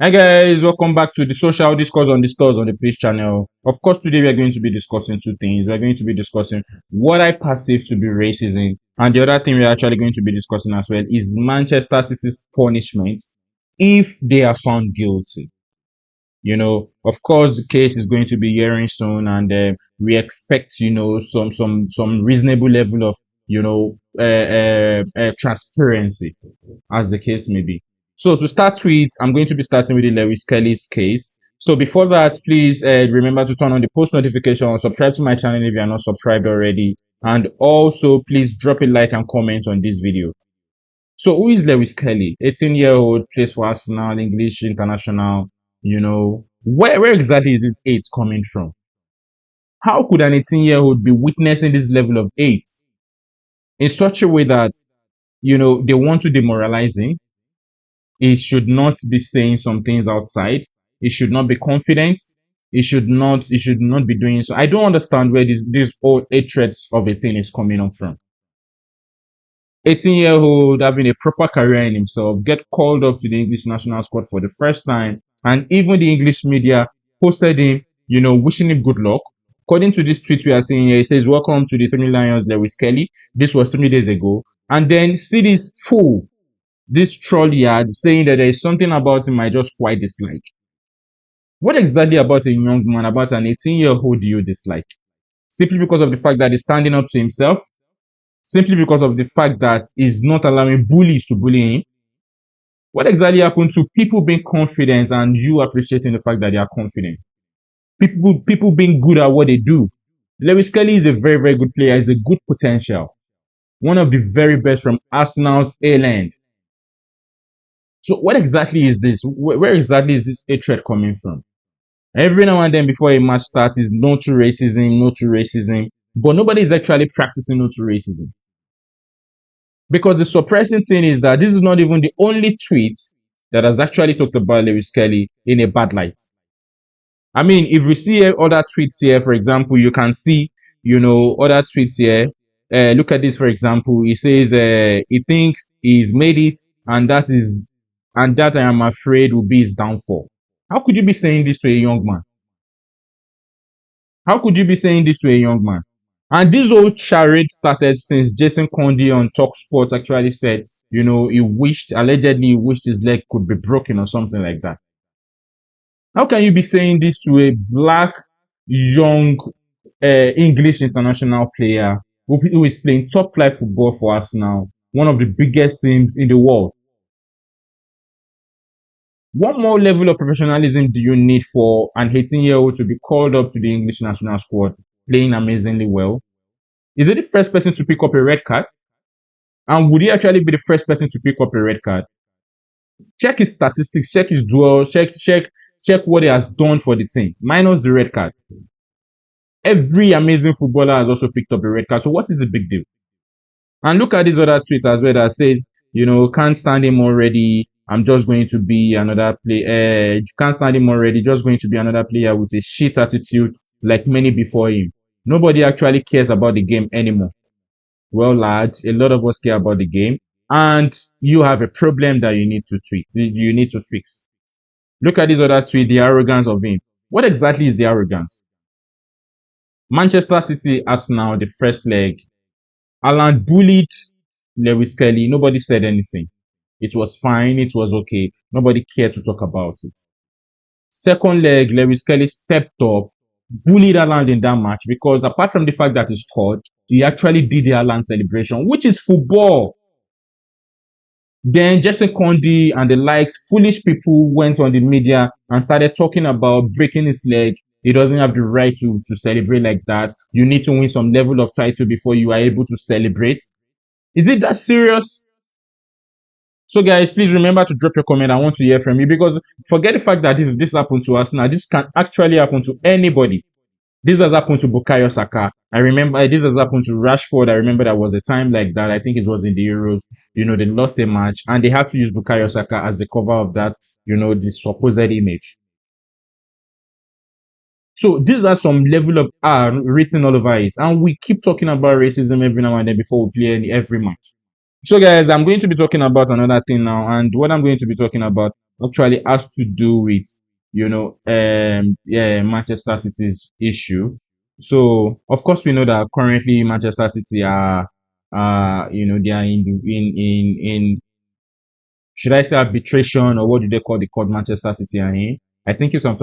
Hi guys, welcome back to the social discourse on the Page channel. Of course, today we are going to be discussing two things. We are going to be discussing what I perceive to be racism, and the other thing we are actually going to be discussing as well is Manchester City's punishment if they are found guilty. Of course, the case is going to be hearing soon, and we expect some reasonable level of transparency, as the case may be. So to start with, I'm going to be starting with the Lewis Skelly's case. So before that, please remember to turn on the post notification, subscribe to my channel if you are not subscribed already, and also please drop a like and comment on this video. So who is Lewis Skelly? 18-year-old, plays for Arsenal, English international. Where exactly is this hate coming from? How could an 18-year-old be witnessing this level of hate in such a way that they want to demoralize him? He should not be saying some things outside. He should not be confident. He should not be doing so. I don't understand where this whole hatred of a thing is coming up from. 18-year-old having a proper career in himself, get called up to the English national squad for the first time, and even the English media posted him, wishing him good luck. According to this tweet we are seeing here, it says, "Welcome to the Three Lions, Lewis Skelly." This was 3 days ago. And then see this fool, this troll yard, saying that there is something about him I just quite dislike. What exactly about a young man, about an 18-year-old do you dislike? Simply because of the fact that he's standing up to himself? Simply because of the fact that he's not allowing bullies to bully him? What exactly happened to people being confident and you appreciating the fact that they are confident? People being good at what they do. Lewis Skelly is a very, very good player. He's a good potential. One of the very best from Arsenal's A-land. So what exactly is this? Where exactly is this hatred coming from? Every now and then before a match starts is no to racism, no to racism. But nobody is actually practicing no to racism. Because the surprising thing is that this is not even the only tweet that has actually talked about Lewis Skelly in a bad light. I mean, if we see other tweets here, for example, you can see, other tweets here. Look at this, for example. He says he thinks he's made it, and that I am afraid will be his downfall. How could you be saying this to a young man? How could you be saying this to a young man? And this whole charade started since Jason Conde on TalkSport actually said, allegedly wished his leg could be broken or something like that. How can you be saying this to a black, young, English international player who is playing top flight football for Arsenal, one of the biggest teams in the world? What more level of professionalism do you need for an 18-year-old to be called up to the English national squad, playing amazingly well? Is it the first person to pick up a red card? And would he actually be the first person to pick up a red card? Check his statistics, check his duels, check what he has done for the team, minus the red card. Every amazing footballer has also picked up a red card. So what is the big deal? And look at this other tweet as well that says, can't stand him already. I'm just going to be another player. Can't stand him already. Just going to be another player with a shit attitude like many before him. Nobody actually cares about the game anymore. Well, lads, a lot of us care about the game, and you have a problem that you need to treat. You need to fix. Look at this other tweet, the arrogance of him. What exactly is the arrogance? Manchester City, Arsenal, the first leg. Alan bullied Lewis Skelly. Nobody said anything. It was fine. It was okay. Nobody cared to talk about it. Second leg, Lewis Skelly stepped up, bullied Haaland in that match because apart from the fact that he scored, he actually did the Haaland celebration, which is football. Then Jason Conde and the likes, foolish people went on the media and started talking about breaking his leg. He doesn't have the right to celebrate like that. You need to win some level of title before you are able to celebrate. Is it that serious? So guys, please remember to drop your comment. I want to hear from you because forget the fact that this happened to us now. This can actually happen to anybody. This has happened to Bukayo Saka. I remember this has happened to Rashford. I remember there was a time like that. I think it was in the Euros. They lost a match and they had to use Bukayo Saka as the cover of that, the supposed image. So these are some level of R written all over it. And we keep talking about racism every now and then before we play every match. So, guys, I'm going to be talking about another thing now, and what I'm going to be talking about actually has to do with, yeah, Manchester City's issue. So, of course, we know that currently Manchester City are, they are in should I say arbitration, or what do they call the court Manchester City are in? I think it's some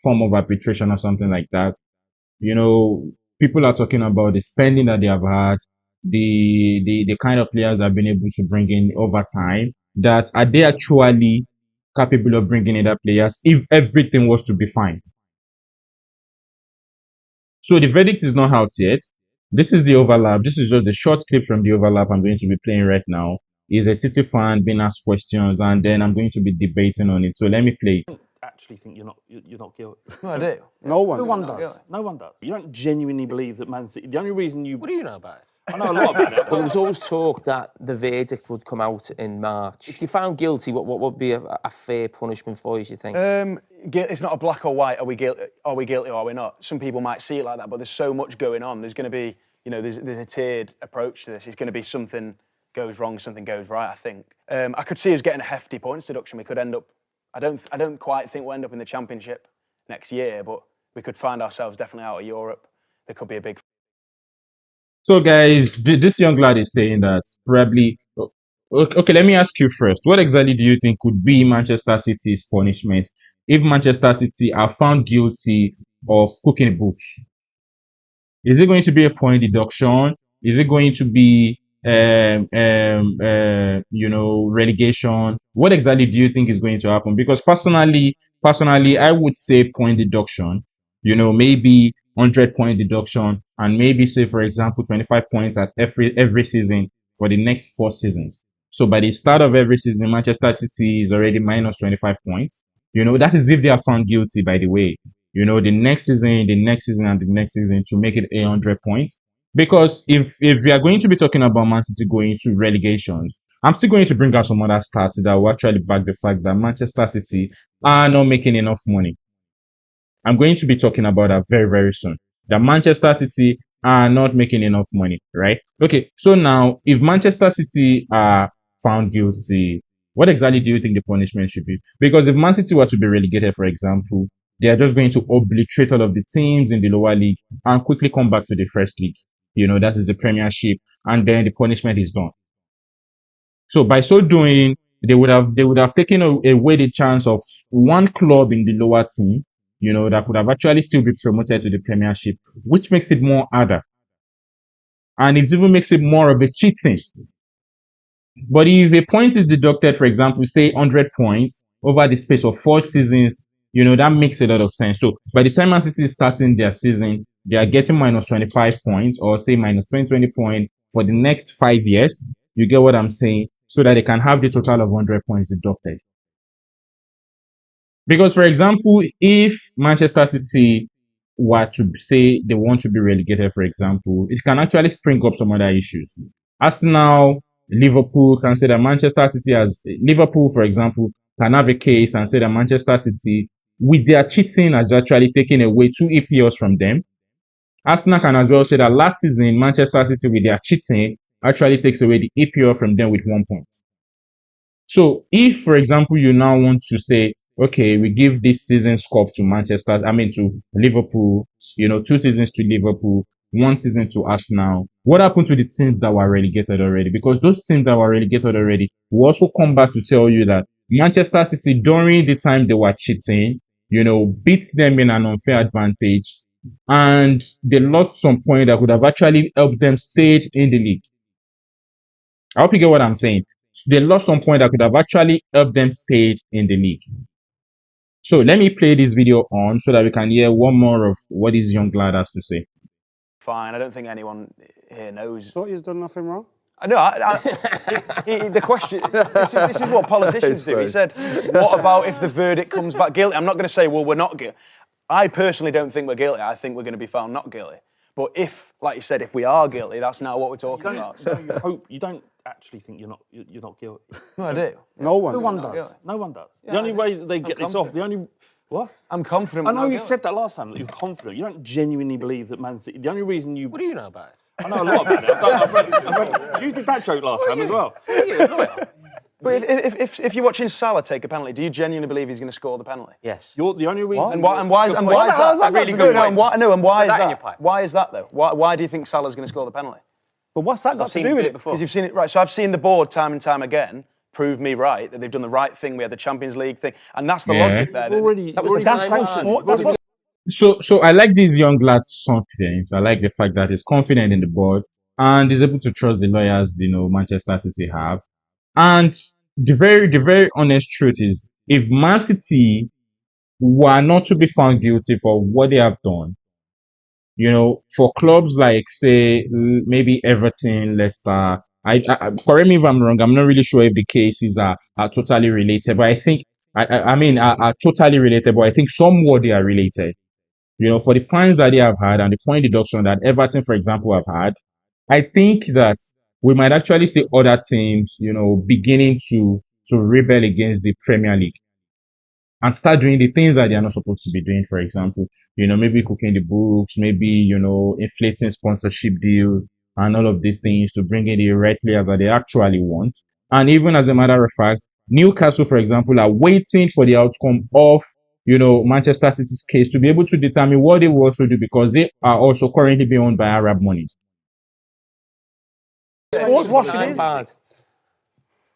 form of arbitration or something like that. You know, people are talking about the spending that they have had, the kind of players they've been able to bring in over time. That are they actually capable of bringing in other players if everything was to be fine? So the verdict is not out yet. This is the overlap. This is just the short clip from the overlap I'm going to be playing right now. Is a City fan being asked questions, and then I'm going to be debating on it. So let me play it. Actually think you're not guilty. No, I do. No one. No one does. No one does. You don't genuinely believe that Man City. The only reason you. What do you know about it? I know a lot about it. Well, there was always talk that the verdict would come out in March. If you found guilty, what would be a fair punishment for you, do you think? It's not a black or white. Are we guilty? Are we guilty or are we not? Some people might see it like that, but there's so much going on. There's going to be, there's a tiered approach to this. It's going to be something goes wrong, something goes right. I think I could see us getting a hefty points deduction. We could end up. I don't quite think we'll end up in the Championship next year, but we could find ourselves definitely out of Europe. There could be a big. So, guys, this young lad is saying that probably. Okay, let me ask you first. What exactly do you think could be Manchester City's punishment if Manchester City are found guilty of cooking books? Is it going to be a point deduction? Is it going to be, relegation? What exactly do you think is going to happen? Because personally, I would say point deduction. Maybe 100-point deduction, and maybe say, for example, 25 points at every season for the next 4 seasons. So by the start of every season, Manchester City is already minus 25 points. That is if they are found guilty, by the way. The next season, and the next season to make it 100 points. Because if we are going to be talking about Man City going to relegations, I'm still going to bring out some other stats that will actually back the fact that Manchester City are not making enough money. I'm going to be talking about that very, very soon. That Manchester City are not making enough money, right? Okay, so now if Manchester City are found guilty, what exactly do you think the punishment should be? Because if Man City were to be relegated, for example, they are just going to obliterate all of the teams in the lower league and quickly come back to the first league. That is the Premiership, and then the punishment is done. So by so doing, they would have taken away the chance of one club in the lower team, that could have actually still be promoted to the Premiership, which makes it more harder. And it even makes it more of a cheating. But if a point is deducted, for example, say 100 points over the space of 4 seasons, that makes a lot of sense. So by the time Man City is starting their season, they are getting minus 25 points, or say minus 20 points for the next 5 years. You get what I'm saying? So that they can have the total of 100 points deducted. Because, for example, if Manchester City were to say they want to be relegated, for example, it can actually spring up some other issues. Arsenal, Liverpool can say that Manchester City Liverpool, for example, can have a case and say that Manchester City, with their cheating, has actually taken away 2 EPLs from them. Arsenal can as well say that last season, Manchester City, with their cheating, actually takes away the EPL from them with 1 point. So if, for example, you now want to say, okay, we give this season's cup to Liverpool, 2 seasons to Liverpool, 1 season to Arsenal. What happened to the teams that were relegated already? Because those teams that were relegated already will also come back to tell you that Manchester City, during the time they were cheating, beat them in an unfair advantage, and they lost some point that could have actually helped them stay in the league. I hope you get what I'm saying. They lost some point that could have actually helped them stay in the league. So let me play this video on so that we can hear one more of what this young lad has to say. Fine. I don't think anyone here knows. Thought you've done nothing wrong. No, the question. This is what politicians do. He said, "What about if the verdict comes back guilty?" I'm not going to say, "Well, we're not guilty." I personally don't think we're guilty. I think we're going to be found not guilty. But if, like you said, if we are guilty, that's now what we're talking about. So. You don't actually think you're not guilty. No, I do. No one. No one does. No one does. The only way that they get this off, what? I'm confident. I know you said that last time, that you're confident. You don't genuinely believe that Man City. The only reason you. What do you know about it? I know a lot about it. I've read, you did that joke last time as well. But if you're watching Salah take a penalty, do you genuinely believe he's going to score the penalty? Yes. You're the only reason. And why is that? Really good point. Why is that in that? your pipe. Why is that though? Why do you think Salah's going to score the penalty? But what's that got to do with it? before. Because you've seen it, right? So I've seen the board time and time again prove me right that they've done the right thing. We had the Champions League thing, and that's the logic there. So I like this young lad's confidence. I like the fact that he's confident in the board and is able to trust the lawyers, Manchester City have. And the very honest truth is, if Man City were not to be found guilty for what they have done, for clubs like, say, maybe Everton, Leicester, I correct me if I'm wrong. I'm not really sure if the cases are totally related, but I think are totally related, but I think somewhat they are related. For the fines that they have had and the point deduction that Everton, for example, have had, I think that we might actually see other teams, beginning to rebel against the Premier League and start doing the things that they are not supposed to be doing. For example, maybe cooking the books, maybe, inflating sponsorship deals and all of these things to bring in the right players that they actually want. And even as a matter of fact, Newcastle, for example, are waiting for the outcome of Manchester City's case to be able to determine what they will also do, because they are also currently being owned by Arab money. Sports washing is bad.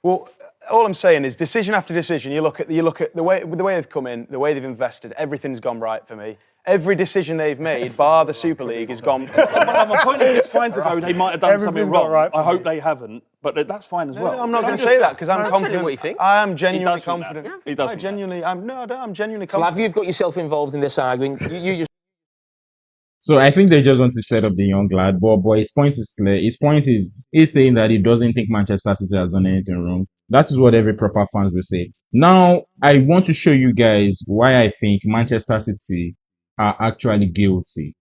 Well, all I'm saying is decision after decision. You look at the way they've come in, the way they've invested. Everything's gone right for me. Every decision they've made, bar the Super League, has gone. My point is, it's fine to go. They might have done something wrong. Right I hope they haven't, but that's fine as well. No, I'm not going to say that because I'm confident. What you think. I am genuinely confident. He does. I'm genuinely So confident. you've got yourself involved in this argument. You just. So I think they just want to set up the young lad, but his point is clear. His point is he's saying that he doesn't think Manchester City has done anything wrong. That is what every proper fans will say. Now, I want to show you guys why I think Manchester City are actually guilty,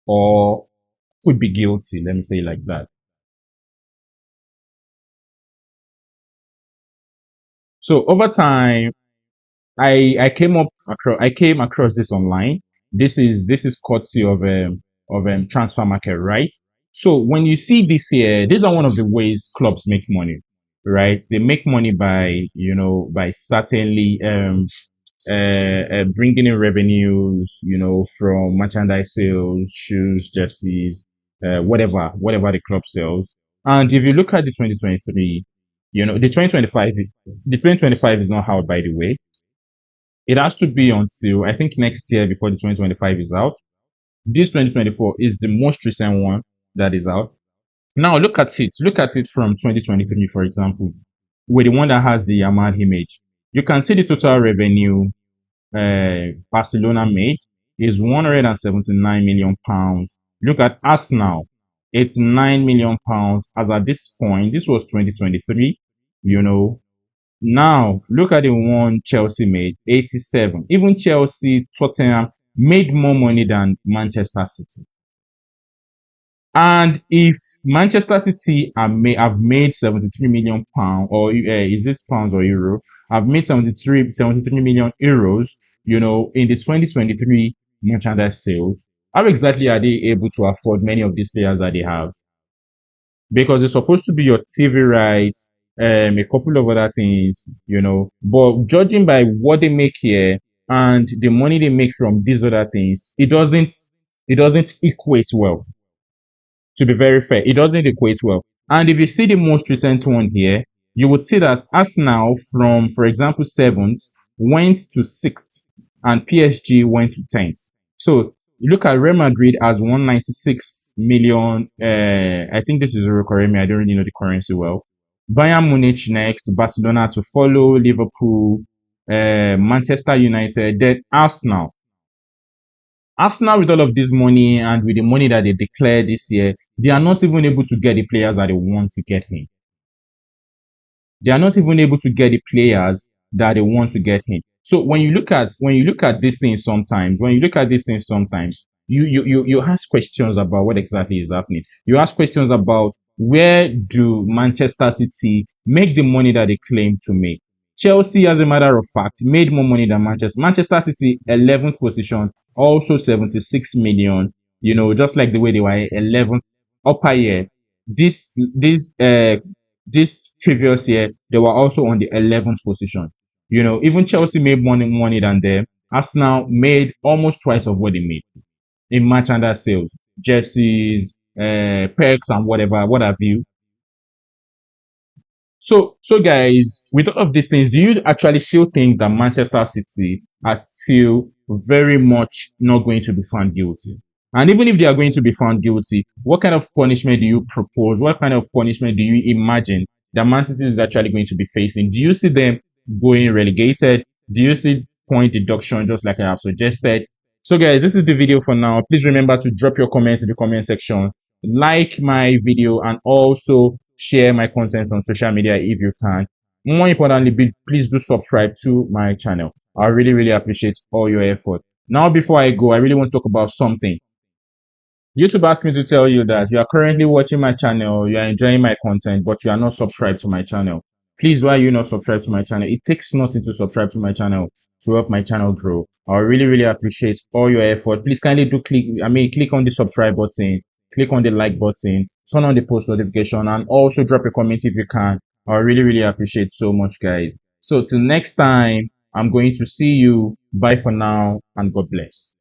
or could be guilty. Let me say it like that. So over time, I came across this online. This is courtesy of Transfer Market, right? So when you see this here, these are one of the ways clubs make money, right? They make money by certainly bringing in revenues, from merchandise sales, shoes, jerseys, whatever the club sells. And if you look at the 2023, the 2025 is not out, by the way. It has to be until, I think, next year before the 2025 is out. This 2024 is the most recent one that is out. Now look at it. Look at it from 2023, for example, with the one that has the Ahmad image. You can see the total revenue Barcelona made is 179 million pounds. Look at Arsenal, it's 9 million pounds. As at this point, this was 2023. Now look at the one Chelsea made, 87. Even Chelsea, Tottenham made more money than Manchester City. And if Manchester City have made 73 million pounds, or is this pounds or euro? Have made 73 million euros, in the 2023 merchandise sales. How exactly are they able to afford many of these players that they have? Because it's supposed to be your TV rights, a couple of other things, But judging by what they make here and the money they make from these other things, it doesn't equate well. To be very fair, it doesn't equate well. And if you see the most recent one here, you would see that Arsenal from, for example, 7th went to 6th and PSG went to 10th. So you look at Real Madrid as 196 million. I think this is Euro currency. I don't really know the currency well. Bayern Munich next, Barcelona to follow, Liverpool, Manchester United, then Arsenal. Arsenal, with all of this money and with the money that they declared this year, they are not even able to get the players that they want to get in. They are not even able to get the players that they want to get in. So when you look at these things sometimes, you ask questions about what exactly is happening. You ask questions about where do Manchester City make the money that they claim to make. Chelsea, as a matter of fact, made more money than Manchester. Manchester City, 11th position, also 76 million, just like the way they were 11th upper year, this previous year, they were also on the 11th position. You know, even Chelsea made money than them. Arsenal made almost twice of what they made in merchandise sales, jerseys, perks, and whatever, what have you. So guys, with all of these things, do you actually still think that Manchester City are still very much not going to be found guilty? And even if they are going to be found guilty, what kind of punishment do you propose? What kind of punishment do you imagine that Man City is actually going to be facing? Do you see them going relegated? Do you see point deduction just like I have suggested? So guys, this is the video for now. Please remember to drop your comments in the comment section, like my video, and also share my content on social media if you can. More importantly, please do subscribe to my channel. I really appreciate all your effort. Now, before I go, I really want to talk about something. YouTube asked me to tell you that you are currently watching my channel, you are enjoying my content, but you are not subscribed to my channel. Please, why are you not subscribed to my channel? It takes nothing to subscribe to my channel to help my channel grow. I really appreciate all your effort. Please kindly do click on the subscribe button, click on the like button, turn on the post notification, and also drop a comment if you can. I really appreciate so much, guys. So till next time, I'm going to see you. Bye for now, and God bless.